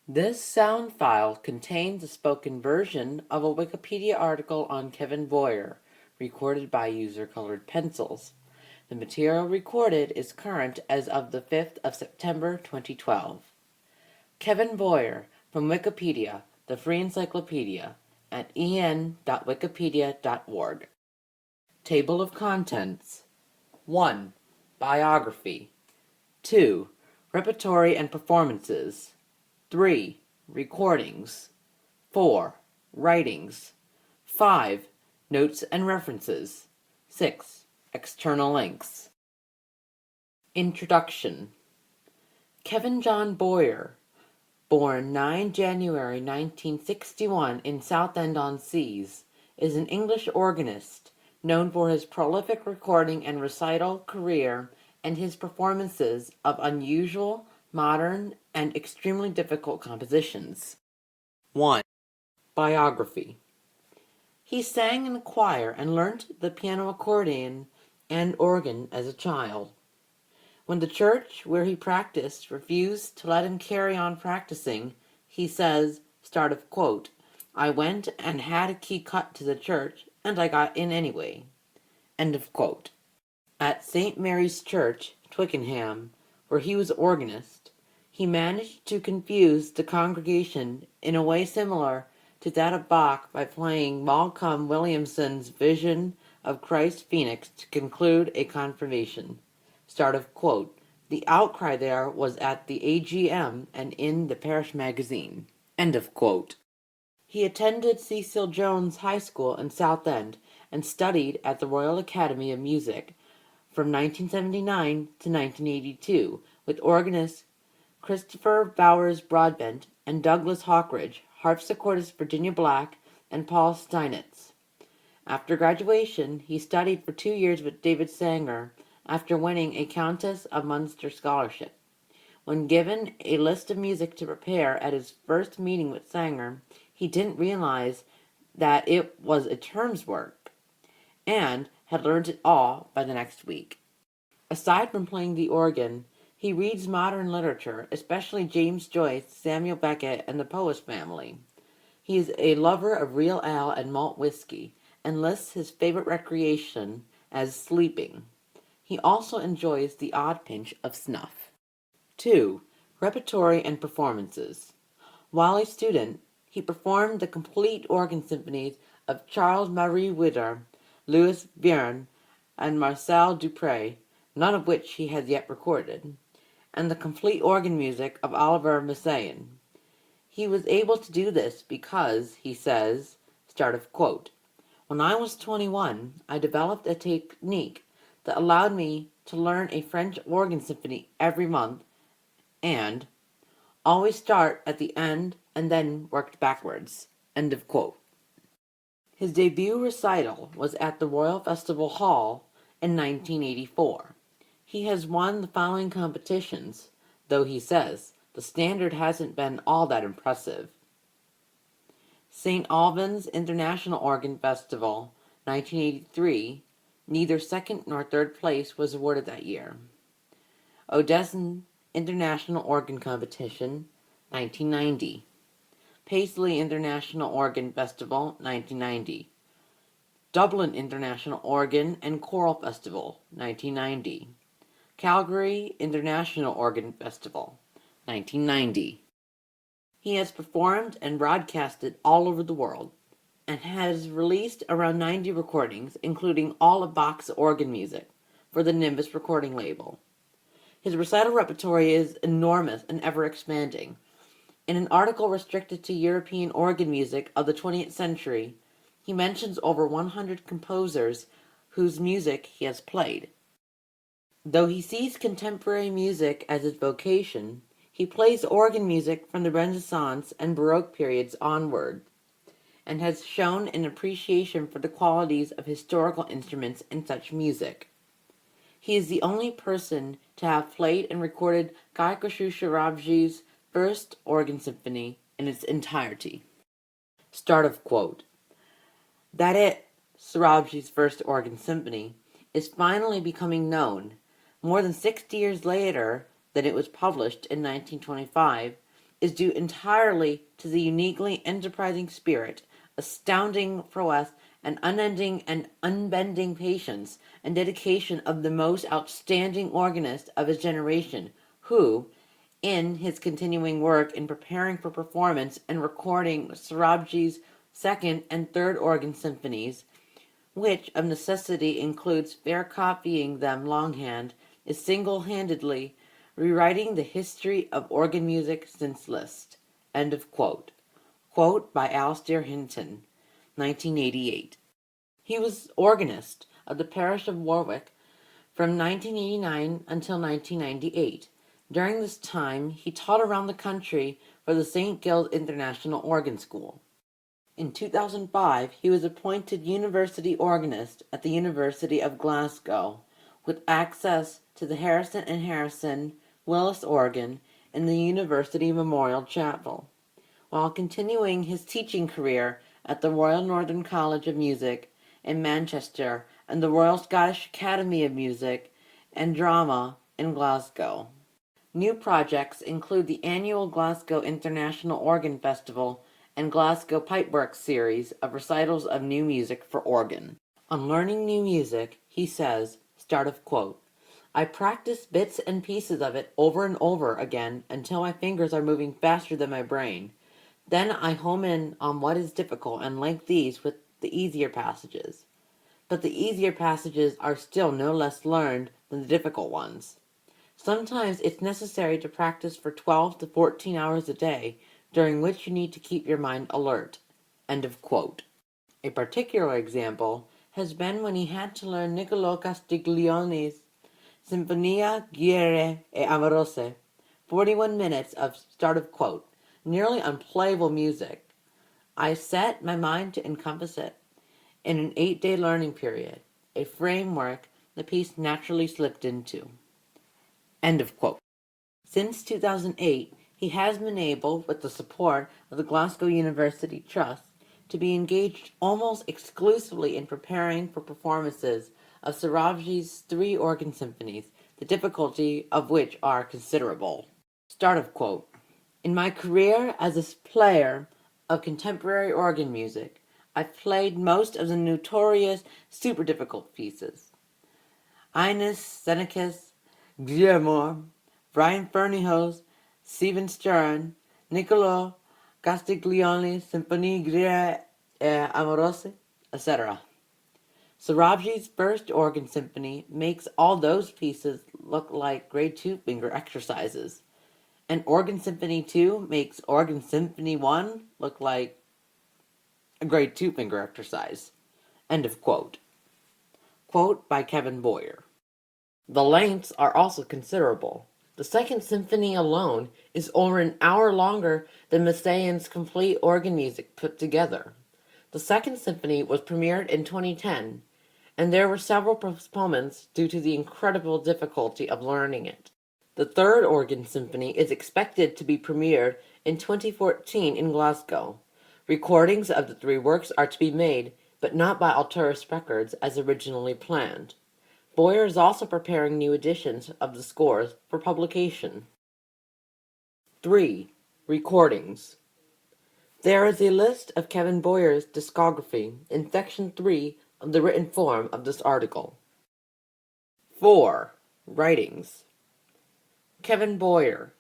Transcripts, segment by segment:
This sound file contains a spoken version of a Wikipedia article on Kevin Bowyer, recorded by user-colored pencils. The material recorded is current as of the 5th of September 2012. Kevin Bowyer from Wikipedia, the free encyclopedia, at en.wikipedia.org. Table of Contents. 1. Biography. 2. Repertory and performances. 3. Recordings. 4. Writings. 5. Notes and references. 6. External links. Introduction. Kevin John Bowyer, born 9 January 1961 in Southend-on-Seas, is an English organist known for his prolific recording and recital career and his performances of unusual, modern, and extremely difficult compositions. 1. Biography. He sang in the choir and learnt the piano, accordion, and organ as a child. When the church where he practiced refused to let him carry on practicing, he says, start of quote, "I went and had a key cut to the church, and I got in anyway." End of quote. At St. Mary's Church, Twickenham, where he was organist, he managed to confuse the congregation in a way similar to that of Bach by playing Malcolm Williamson's Vision of Christ Phoenix to conclude a confirmation. Start of quote. The outcry there was at the AGM and in the parish magazine. End of quote. He attended Cecil Jones High School in Southend and studied at the Royal Academy of Music from 1979 to 1982 with organist Christopher Bowers Broadbent and Douglas Hawkridge, harpsichordist Virginia Black, and Paul Steinitz. After graduation, he studied for 2 years with David Sanger after winning a Countess of Munster scholarship. When given a list of music to prepare at his first meeting with Sanger, he didn't realize that it was a term's work, and had learned it all by the next week. Aside from playing the organ, he reads modern literature, especially James Joyce, Samuel Beckett, and the Powys family. He is a lover of real ale and malt whiskey, and lists his favorite recreation as sleeping. He also enjoys the odd pinch of snuff. 2. Repertory and performances. While a student, he performed the complete organ symphonies of Charles Marie Widor, Louis Vierne, and Marcel Dupré, none of which he has yet recorded, and the complete organ music of Oliver Messiaen. He was able to do this because, he says, start of quote, "When I was 21, I developed a technique that allowed me to learn a French organ symphony every month and always start at the end and then worked backwards." End of quote. His debut recital was at the Royal Festival Hall in 1984. He has won the following competitions, though he says the standard hasn't been all that impressive: St. Albans International Organ Festival, 1983, neither second nor third place was awarded that year. Odessa International Organ Competition, 1990. Paisley International Organ Festival, 1990. Dublin International Organ and Choral Festival, 1990. Calgary International Organ Festival, 1990. He has performed and broadcasted all over the world, and has released around 90 recordings, including all of Bach's organ music, for the Nimbus recording label. His recital repertory is enormous and ever-expanding. In an article restricted to European organ music of the 20th century, he mentions over 100 composers whose music he has played. Though he sees contemporary music as his vocation, he plays organ music from the Renaissance and Baroque periods onward, and has shown an appreciation for the qualities of historical instruments in such music. He is the only person to have played and recorded Guy Kosciuszko-Rabji's First Organ Symphony in its entirety. Start of quote. That it, Sorabji's First Organ Symphony, is finally becoming known, more than 60 years later than it was published in 1925, is due entirely to the uniquely enterprising spirit, astounding prowess, and unending and unbending patience and dedication of the most outstanding organist of his generation, who, in his continuing work in preparing for performance and recording Sorabji's second and third organ symphonies, which of necessity includes fair copying them longhand, is single-handedly rewriting the history of organ music since Liszt. End of quote. Quote by Alistair Hinton, 1988. He was organist of the parish of Warwick from 1989 until 1998. During this time, he taught around the country for the St. Giles International Organ School. In 2005, he was appointed university organist at the University of Glasgow, with access to the Harrison and Harrison Willis organ in the University Memorial Chapel, while continuing his teaching career at the Royal Northern College of Music in Manchester and the Royal Scottish Academy of Music and Drama in Glasgow. New projects include the annual Glasgow International Organ Festival and Glasgow Pipeworks series of recitals of new music for organ. On learning new music, he says, start of quote, I practice bits and pieces of it over and over again until my fingers are moving faster than my brain. Then I home in on what is difficult and link these with the easier passages. But the easier passages are still no less learned than the difficult ones. Sometimes it's necessary to practice for 12 to 14 hours a day, during which you need to keep your mind alert. End of quote. A particular example has been when he had to learn Niccolò Castiglione's Sinfonia Guerre e Amorose, 41 minutes of start of quote, nearly unplayable music. I set my mind to encompass it in an 8-day learning period, a framework the piece naturally slipped into. End of quote. Since 2008, he has been able, with the support of the Glasgow University Trust, to be engaged almost exclusively in preparing for performances of Sorabji's 3 organ symphonies, the difficulty of which are considerable. Start of quote. In my career as a player of contemporary organ music, I've played most of the notorious super difficult pieces. Ines Senecas, Guillermo, Brian Ferneyhoug's Steven Stern, Niccolò Castiglione's Symphonie Grieg e Amorose, etc. Sorabji's first organ symphony makes all those pieces look like grade 2 finger exercises, and Organ Symphony 2 makes Organ Symphony 1 look like a grade 2 finger exercise. End of quote. Quote by Kevin Bowyer. The lengths are also considerable. The Second Symphony alone is over an hour longer than Messiaen's complete organ music put together. The Second Symphony was premiered in 2010, and there were several postponements due to the incredible difficulty of learning it. The Third Organ Symphony is expected to be premiered in 2014 in Glasgow. Recordings of the 3 works are to be made, but not by Alturas Records as originally planned. Bowyer is also preparing new editions of the scores for publication. 3. Recordings. There is a list of Kevin Bowyer's discography in section 3 of the written form of this article. 4. Writings. Kevin Bowyer,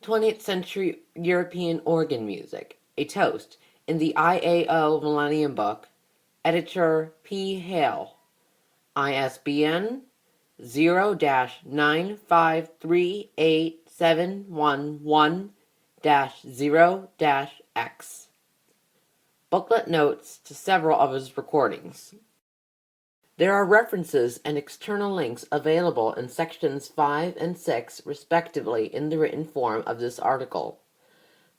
20th Century European Organ Music, a Toast, in the IAO Millennium Book, editor P. Hale, ISBN 0-9538711-0-X. Booklet notes to several of his recordings. There are references and external links available in sections 5 and 6, respectively, in the written form of this article.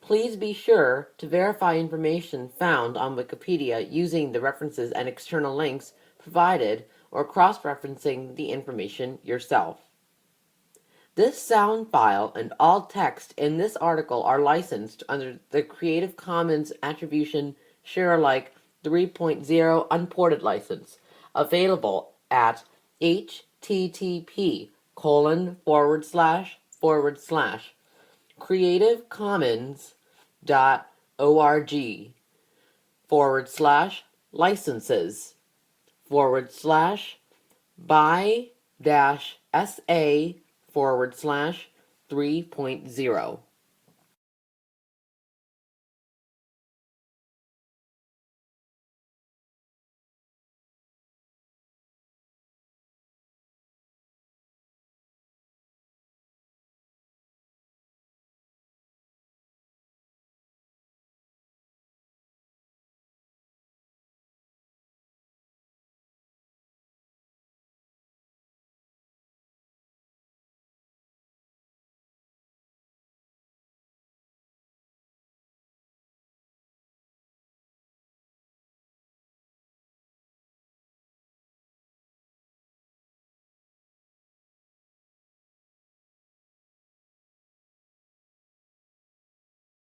Please be sure to verify information found on Wikipedia using the references and external links provided or cross-referencing the information yourself. This sound file and all text in this article are licensed under the Creative Commons Attribution Share-alike 3.0 Unported license, available at http:// creativecommons.org/licenses/by-SA/3.0